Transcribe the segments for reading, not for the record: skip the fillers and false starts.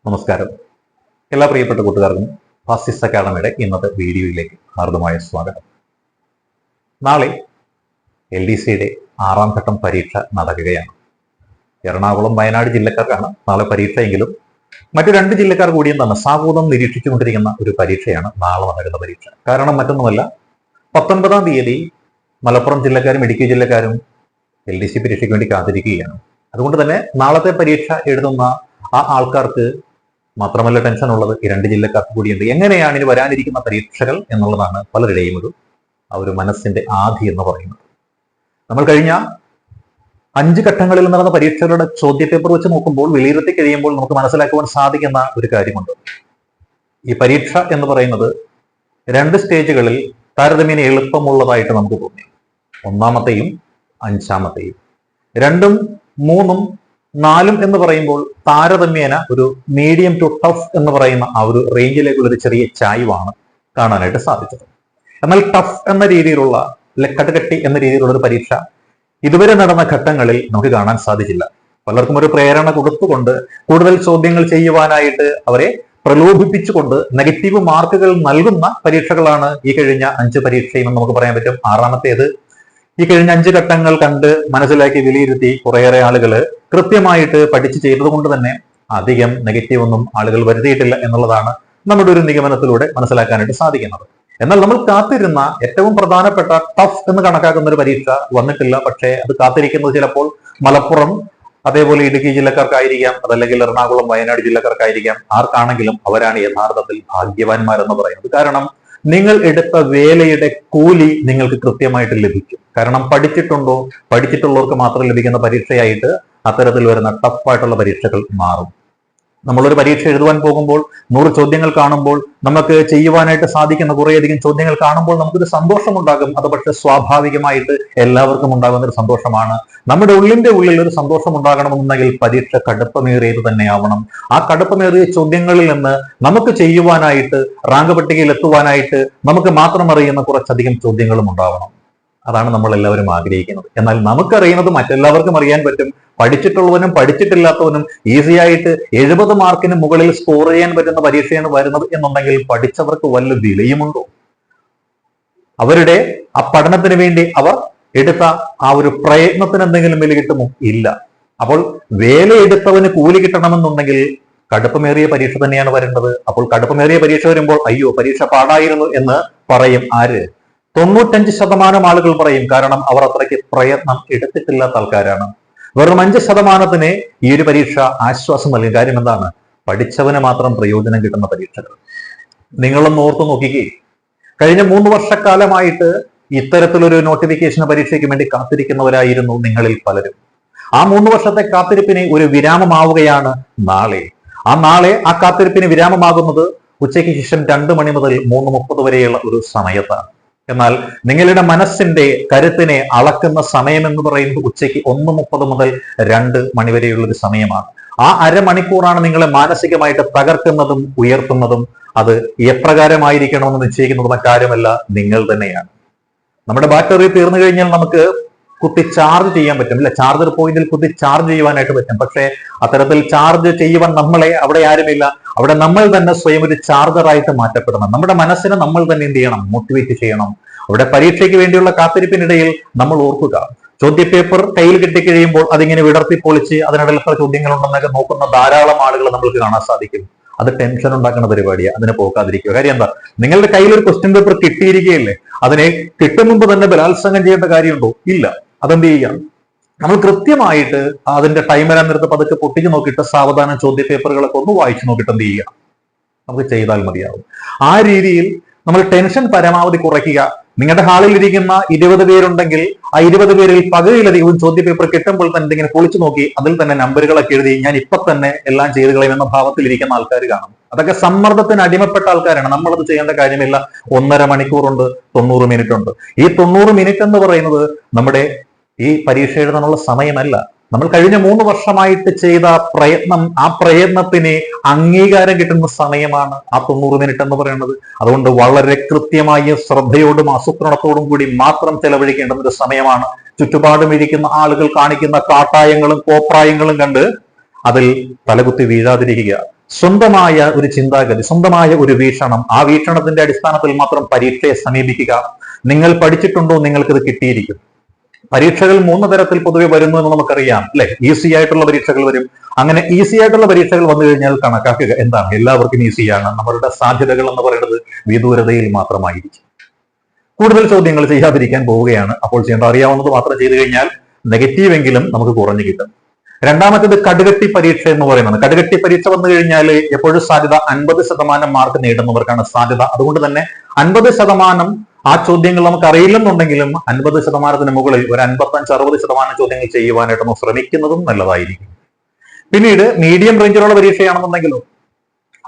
നമസ്കാരം. എല്ലാ പ്രിയപ്പെട്ട കൂട്ടുകാർക്കും ഫാസിസ്റ്റ് അക്കാഡമിയുടെ ഇന്നത്തെ വീഡിയോയിലേക്ക് ഹാർദമായ സ്വാഗതം. നാളെ LDCയുടെ 6ാം ഘട്ടം പരീക്ഷ നടക്കുകയാണ്. എറണാകുളം, വയനാട് ജില്ലക്കാർക്കാണ് നാളെ പരീക്ഷയെങ്കിലും മറ്റു 2 ജില്ലക്കാർ കൂടിയും തന്നെ സാഹൂതം നിരീക്ഷിച്ചുകൊണ്ടിരിക്കുന്ന ഒരു പരീക്ഷയാണ് നാളെ നടക്കുന്ന പരീക്ഷ. കാരണം മറ്റൊന്നുമല്ല, 19ാം തീയതി മലപ്പുറം ജില്ലക്കാരും ഇടുക്കി ജില്ലക്കാരും LDC പരീക്ഷയ്ക്ക് വേണ്ടി കാത്തിരിക്കുകയാണ്. അതുകൊണ്ട് തന്നെ നാളത്തെ പരീക്ഷ എഴുതുന്ന ആ ആൾക്കാർക്ക് മാത്രമല്ല ടെൻഷൻ ഉള്ളത്, ഈ 2 ജില്ലക്കാർക്ക് കൂടിയുണ്ട്. എങ്ങനെയാണ് ഇനി വരാനിരിക്കുന്ന പരീക്ഷകൾ എന്നുള്ളതാണ് പലരുടെയും ഒരു മനസ്സിന്റെ ആധി എന്ന് പറയുന്നത്. നമ്മൾ കഴിഞ്ഞ 5 ഘട്ടങ്ങളിൽ നടന്ന പരീക്ഷകളുടെ ചോദ്യപേപ്പർ വെച്ച് നോക്കുമ്പോൾ, വിലയിരുത്തി കഴിയുമ്പോൾ നമുക്ക് മനസ്സിലാക്കുവാൻ സാധിക്കുന്ന ഒരു കാര്യമുണ്ട്. ഈ പരീക്ഷ എന്ന് പറയുന്നത് 2 സ്റ്റേജുകളിൽ താരതമ്യേന എളുപ്പമുള്ളതായിട്ട് നമുക്ക് തോന്നി. 1ാമത്തെയും 5ാമത്തെയും. 2ഉം 3ഉം 4ഉം എന്ന് പറയുമ്പോൾ താരതമ്യേന ഒരു മീഡിയം ടു ടഫ് എന്ന് പറയുന്ന ആ ഒരു റേഞ്ചിലേക്കുള്ള ഒരു ചെറിയ ചായ്വാണ് കാണാനായിട്ട് സാധിച്ചത്. എന്നാൽ ടഫ് എന്ന രീതിയിലുള്ള, കടുകട്ടി എന്ന രീതിയിലുള്ള ഒരു പരീക്ഷ ഇതുവരെ നടന്ന ഘട്ടങ്ങളിൽ നമുക്ക് കാണാൻ സാധിച്ചില്ല. പലർക്കും ഒരു പ്രേരണ കൊടുത്തുകൊണ്ട് കൂടുതൽ ചോദ്യങ്ങൾ ചെയ്യുവാനായിട്ട് അവരെ പ്രലോഭിപ്പിച്ചുകൊണ്ട് നെഗറ്റീവ് മാർക്കുകൾ നൽകുന്ന പരീക്ഷകളാണ് ഈ കഴിഞ്ഞ 5 പരീക്ഷയും എന്ന് നമുക്ക് പറയാൻ പറ്റും. 6ാമത്തേത് ഈ കഴിഞ്ഞ 5 ഘട്ടങ്ങൾ കണ്ട് മനസ്സിലാക്കി വിലയിരുത്തി കുറേയേറെ ആളുകൾ കൃത്യമായിട്ട് പഠിച്ച് ചെയ്തത് കൊണ്ട് തന്നെ അധികം നെഗറ്റീവ് ഒന്നും ആളുകൾ വരുത്തിയിട്ടില്ല എന്നുള്ളതാണ് നമ്മുടെ ഒരു നിഗമനത്തിലൂടെ മനസ്സിലാക്കാനായിട്ട് സാധിക്കുന്നത്. എന്നാൽ നമ്മൾ കാത്തിരുന്ന ഏറ്റവും പ്രധാനപ്പെട്ട ടഫ് എന്ന് കണക്കാക്കുന്ന ഒരു പരീക്ഷ വന്നിട്ടില്ല. പക്ഷേ അത് കാത്തിരിക്കുന്നത് ചിലപ്പോൾ മലപ്പുറം, അതേപോലെ ഇടുക്കി ജില്ലക്കാർക്കായിരിക്കാം, അതല്ലെങ്കിൽ എറണാകുളം, വയനാട് ജില്ലക്കാർക്കായിരിക്കാം. ആർക്കാണെങ്കിലും അവരാണ് യഥാർത്ഥത്തിൽ ഭാഗ്യവാന്മാരെന്ന് പറയുന്നത്. കാരണം നിങ്ങൾ എടുത്ത വേലയുടെ കൂലി നിങ്ങൾക്ക് കൃത്യമായിട്ട് ലഭിക്കും. കാരണം പഠിച്ചിട്ടുള്ളവർക്ക് മാത്രം ലഭിക്കുന്ന പരീക്ഷയായിട്ട് അത്തരത്തിൽ വരുന്ന ടഫായിട്ടുള്ള പരീക്ഷകൾ മാറും. നമ്മളൊരു പരീക്ഷ എഴുതുവാൻ പോകുമ്പോൾ 100 ചോദ്യങ്ങൾ കാണുമ്പോൾ നമുക്ക് ചെയ്യുവാനായിട്ട് സാധിക്കുന്ന കുറേയധികം ചോദ്യങ്ങൾ കാണുമ്പോൾ നമുക്കൊരു സന്തോഷമുണ്ടാകും. അത് പക്ഷെ സ്വാഭാവികമായിട്ട് എല്ലാവർക്കും ഉണ്ടാകുന്ന ഒരു സന്തോഷമാണ്. നമ്മുടെ ഉള്ളിന്റെ ഉള്ളിൽ ഒരു സന്തോഷം ഉണ്ടാകണമെന്നുണ്ടെങ്കിൽ പരീക്ഷ കടുപ്പമേറിയത് തന്നെയാവണം. ആ കടുപ്പമേറിയ ചോദ്യങ്ങളിൽ നിന്ന് നമുക്ക് ചെയ്യുവാനായിട്ട്, റാങ്ക് പട്ടികയിൽ എത്തുവാനായിട്ട് നമുക്ക് മാത്രം അറിയുന്ന കുറച്ചധികം ചോദ്യങ്ങളും ഉണ്ടാവണം. അതാണ് നമ്മൾ എല്ലാവരും ആഗ്രഹിക്കുന്നത്. എന്നാൽ നമുക്കറിയുന്നത് മറ്റെല്ലാവർക്കും അറിയാൻ പറ്റും. പഠിച്ചിട്ടുള്ളവനും പഠിച്ചിട്ടില്ലാത്തവനും ഈസി ആയിട്ട് 70 മാർക്കിന് മുകളിൽ സ്കോർ ചെയ്യാൻ പറ്റുന്ന പരീക്ഷയാണ് വരുന്നത് എന്നുണ്ടെങ്കിൽ പഠിച്ചവർക്ക് വല്ല വിലയുമുണ്ടോ? അവരുടെ ആ പഠനത്തിന് വേണ്ടി അവർ എടുത്ത ആ ഒരു പ്രയത്നത്തിന് എന്തെങ്കിലും വില കിട്ടുമോ? ഇല്ല. അപ്പോൾ വേലയെടുത്തവന് കൂലി കിട്ടണമെന്നുണ്ടെങ്കിൽ കടുപ്പമേറിയ പരീക്ഷ തന്നെയാണ് വരേണ്ടത്. അപ്പോൾ കടുപ്പമേറിയ പരീക്ഷ വരുമ്പോൾ അയ്യോ പരീക്ഷ പാടായിരുന്നു എന്ന് പറയും. ആര്? 95% ആളുകൾ പറയും. കാരണം അവർ അത്രയ്ക്ക് പ്രയത്നം എടുത്തിട്ടില്ലാത്ത ആൾക്കാരാണ്. വെറും 5% ഈ ഒരു പരീക്ഷ ആശ്വാസം നൽകും. കാര്യം എന്താണ്? പഠിച്ചവന് മാത്രം പ്രയോജനം കിട്ടുന്ന പരീക്ഷകൾ. നിങ്ങളൊന്ന് ഓർത്തു നോക്കിക്കേ, കഴിഞ്ഞ 3 വർഷക്കാലമായിട്ട് ഇത്തരത്തിലൊരു നോട്ടിഫിക്കേഷൻ പരീക്ഷയ്ക്ക് വേണ്ടി കാത്തിരിക്കുന്നവരായിരുന്നു നിങ്ങളിൽ പലരും. ആ 3 വർഷത്തെ കാത്തിരിപ്പിന് ഒരു വിരാമമാവുകയാണ് നാളെ. ആ കാത്തിരിപ്പിന് വിരാമമാകുന്നത് ഉച്ചയ്ക്ക് ശേഷം 2 മണി മുതൽ 3:30 വരെയുള്ള ഒരു സമയത്താണ്. എന്നാൽ നിങ്ങളുടെ മനസ്സിന്റെ കരുത്തിനെ അളക്കുന്ന സമയം എന്ന് പറയുന്നത് ഉച്ചയ്ക്ക് 1:30 മുതൽ 2 മണി വരെയുള്ള ഒരു സമയമാണ്. ആ അരമണിക്കൂറാണ് നിങ്ങളെ മാനസികമായിട്ട് തകർക്കുന്നതും ഉയർത്തുന്നതും. അത് എപ്രകാരമായിരിക്കണമെന്ന് നിശ്ചയിക്കുന്നത് മറ്റാരുമല്ല, നിങ്ങൾ തന്നെയാണ്. നമ്മുടെ ബാറ്ററി തീർന്നു കഴിഞ്ഞാൽ നമുക്ക് കുത്തി ചാർജ് ചെയ്യാൻ പറ്റും, ഇല്ല, ചാർജർ പോയിന്റിൽ കുത്തി ചാർജ് ചെയ്യുവാനായിട്ട് പറ്റും. പക്ഷെ അത്തരത്തിൽ ചാർജ് ചെയ്യുവാൻ അവിടെ ആരുമില്ല. അവിടെ നമ്മൾ തന്നെ സ്വയം ഒരു ചാർജറായിട്ട് മാറ്റപ്പെടണം. നമ്മുടെ മനസ്സിനെ നമ്മൾ തന്നെ എന്ത് ചെയ്യണം? മോട്ടിവേറ്റ് ചെയ്യണം. അവിടെ പരീക്ഷയ്ക്ക് വേണ്ടിയുള്ള കാത്തിരിപ്പിനിടയിൽ നമ്മൾ ഓർക്കുക, ചോദ്യപേപ്പർ കയ്യിൽ കിട്ടിക്കഴിയുമ്പോൾ അതിങ്ങനെ വിടർത്തി പൊളിച്ച് അതിനിടയിൽ എത്ര ചോദ്യങ്ങളുണ്ടെന്നൊക്കെ നോക്കുന്ന ധാരാളം ആളുകൾ നമ്മൾക്ക് കാണാൻ സാധിക്കും. അത് ടെൻഷൻ ഉണ്ടാക്കുന്ന പരിപാടിയാണ്. അതിനെ പോക്കാതിരിക്കുക. കാര്യം എന്താ? നിങ്ങളുടെ കയ്യിൽ ഒരു ക്വസ്റ്റ്യൻ പേപ്പർ കിട്ടിയിരിക്കുകയല്ലേ, അതിനെ കിട്ടും മുമ്പ് തന്നെ ബലാത്സംഗം ചെയ്യേണ്ട കാര്യമുണ്ടോ? ഇല്ല. അതെന്ത് ചെയ്യാം? നമ്മൾ കൃത്യമായിട്ട് അതിന്റെ ടൈമർ എന്നിടത്ത് പതുക്കെ പൊട്ടിച്ചു നോക്കിയിട്ട് സാവധാനം ചോദ്യപേപ്പറുകളൊക്കെ ഒന്ന് വായിച്ചു നോക്കിയിട്ട് എന്ത് ചെയ്യുക? നമുക്ക് ചെയ്താൽ മതിയാവും. ആ രീതിയിൽ നമ്മൾ ടെൻഷൻ പരമാവധി കുറയ്ക്കുക. നിങ്ങളുടെ ഹാളിൽ ഇരിക്കുന്ന 20 പേരുണ്ടെങ്കിൽ ആ 20 പേരിൽ പകുതിയിലധികവും ചോദ്യപേപ്പർ കിട്ടുമ്പോൾ തന്നെ ഇങ്ങനെ പൊളിച്ചു നോക്കി അതിൽ തന്നെ നമ്പറുകളൊക്കെ എഴുതി ഞാൻ ഇപ്പൊ തന്നെ എല്ലാം ചെയ്തു കളയും എന്ന ഭാവത്തിൽ ഇരിക്കുന്ന ആൾക്കാർ കാണും. അതൊക്കെ സമ്മർദ്ദത്തിന് അടിമപ്പെട്ട ആൾക്കാരാണ്. നമ്മളത് ചെയ്യേണ്ട കാര്യമില്ല. 1.5 മണിക്കൂറുണ്ട്, 90 മിനിറ്റ് ഉണ്ട്. ഈ 90 മിനിറ്റ് എന്ന് പറയുന്നത് നമ്മുടെ ഈ പരീക്ഷ എഴുതാനുള്ള സമയമല്ല. നമ്മൾ കഴിഞ്ഞ 3 വർഷമായിട്ട് ചെയ്ത പ്രയത്നം, ആ പ്രയത്നത്തിന് അംഗീകാരം കിട്ടുന്ന സമയമാണ് ആ 90 മിനിറ്റ് എന്ന് പറയുന്നത്. അതുകൊണ്ട് വളരെ കൃത്യമായ ശ്രദ്ധയോടും ആസൂത്രണത്തോടും കൂടി മാത്രം ചെലവഴിക്കേണ്ടുന്ന ഒരു സമയമാണ്. ചുറ്റുപാടും ഇരിക്കുന്ന ആളുകൾ കാണിക്കുന്ന കാട്ടായങ്ങളും കോപ്രായങ്ങളും കണ്ട് അതിൽ തലകുത്തി വീഴാതിരിക്കുക, സ്വന്തമായ ഒരു ചിന്താഗതി, സ്വന്തമായ ഒരു വീക്ഷണം, ആ വീക്ഷണത്തിന്റെ അടിസ്ഥാനത്തിൽ മാത്രം പരീക്ഷയെ സമീപിക്കുക. നിങ്ങൾ പഠിച്ചിട്ടുണ്ടോ, നിങ്ങൾക്കിത് കിട്ടിയിരിക്കും. പരീക്ഷകൾ 3 തരത്തിൽ പൊതുവെ വരുന്നു എന്ന് നമുക്കറിയാം, അല്ലെ? ഈസി ആയിട്ടുള്ള പരീക്ഷകൾ വരും. അങ്ങനെ ഈസി ആയിട്ടുള്ള പരീക്ഷകൾ വന്നു കഴിഞ്ഞാൽ കണക്കാക്കുക എന്താണ്, എല്ലാവർക്കും ഈസിയാണ്. നമ്മളുടെ സാധ്യതകൾ എന്ന് പറയുന്നത് വിദൂരതയിൽ മാത്രമായിരിക്കും. കൂടുതൽ ചോദ്യങ്ങൾ ചെയ്യാതിരിക്കാൻ പോവുകയാണ്. അപ്പോൾ ചെയ്യേണ്ട അറിയാവുന്നത് മാത്രം ചെയ്തു കഴിഞ്ഞാൽ നെഗറ്റീവ് എങ്കിലും നമുക്ക് കുറഞ്ഞു കിട്ടും. രണ്ടാമത്തേത് കടുകട്ടി പരീക്ഷ എന്ന് പറയുന്നത്. കടുകട്ടി പരീക്ഷ വന്നു കഴിഞ്ഞാൽ എപ്പോഴും സാധ്യത 50% മാർക്ക് നേടുന്നവർക്കാണ് സാധ്യത. അതുകൊണ്ട് തന്നെ 50% ആ ചോദ്യങ്ങൾ നമുക്ക് അറിയില്ലെന്നുണ്ടെങ്കിലും 50%-ന് മുകളിൽ ഒരു 55-60% ചോദ്യങ്ങൾ ചെയ്യുവാനായിട്ട് നമ്മൾ ശ്രമിക്കുന്നതും നല്ലതായിരിക്കും. പിന്നീട് മീഡിയം റേഞ്ചിലുള്ള പരീക്ഷയാണെന്നുണ്ടെങ്കിലും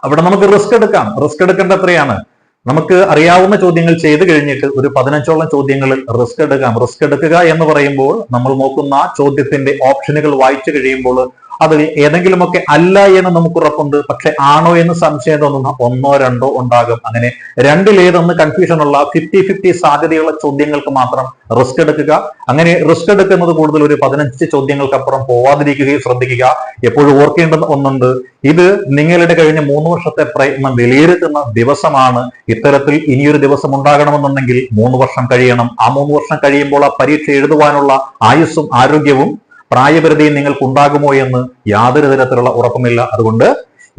അവിടെ നമുക്ക് റിസ്ക് എടുക്കാം. റിസ്ക് എടുക്കേണ്ട എത്രയാണ്? നമുക്ക് അറിയാവുന്ന ചോദ്യങ്ങൾ ചെയ്തു കഴിഞ്ഞിട്ട് ഒരു 15ഓളം ചോദ്യങ്ങളിൽ റിസ്ക് എടുക്കാം. റിസ്ക് എടുക്കുക എന്ന് പറയുമ്പോൾ നമ്മൾ നോക്കുന്ന ചോദ്യത്തിന്റെ ഓപ്ഷനുകൾ വായിച്ചു കഴിയുമ്പോൾ അതിൽ ഏതെങ്കിലുമൊക്കെ അല്ല എന്ന് നമുക്ക് ഉറപ്പുണ്ട്, പക്ഷെ ആണോ എന്ന് സംശയം തോന്നുന്ന 1-2 ഉണ്ടാകും. അങ്ങനെ രണ്ടിലേതെന്ന് കൺഫ്യൂഷൻ ഉള്ള 50-50 സാധ്യതയുള്ള ചോദ്യങ്ങൾക്ക് മാത്രം റിസ്ക് എടുക്കുക. അങ്ങനെ റിസ്ക് എടുക്കുന്നത് കൂടുതൽ ഒരു 15 ചോദ്യങ്ങൾക്കപ്പുറം പോവാതിരിക്കുകയും ശ്രദ്ധിക്കുക. എപ്പോഴും ഓർക്കേണ്ടുന്ന ഒന്നുണ്ട്, ഇത് നിങ്ങളുടെ കഴിഞ്ഞ 3 വർഷത്തെ പ്രയത്നം വിലയിരുത്തുന്ന ദിവസമാണ്. ഇത്തരത്തിൽ ഇനിയൊരു ദിവസം ഉണ്ടാകണമെന്നുണ്ടെങ്കിൽ 3 വർഷം കഴിയണം. ആ 3 വർഷം കഴിയുമ്പോൾ ആ പരീക്ഷ എഴുതുവാനുള്ള ആയുസ്സും ആരോഗ്യവും പ്രായപരിധിയും നിങ്ങൾക്ക് ഉണ്ടാകുമോ എന്ന് യാതൊരു തരത്തിലുള്ള ഉറപ്പുമില്ല. അതുകൊണ്ട്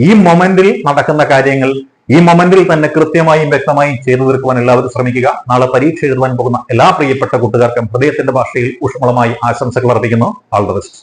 ഈ മൊമെന്റിൽ നടക്കുന്ന കാര്യങ്ങൾ ഈ മൊമെന്റിൽ തന്നെ കൃത്യമായും വ്യക്തമായും ചെയ്തു തീർക്കുവാൻ എല്ലാവരും ശ്രമിക്കുക. നാളെ പരീക്ഷ എഴുതുവാൻ പോകുന്ന എല്ലാ പ്രിയപ്പെട്ട കൂട്ടുകാർക്കും ഹൃദയത്തിന്റെ ഭാഷയിൽ ഊഷ്മളമായി ആശംസകൾ അർപ്പിക്കുന്നു. All the best.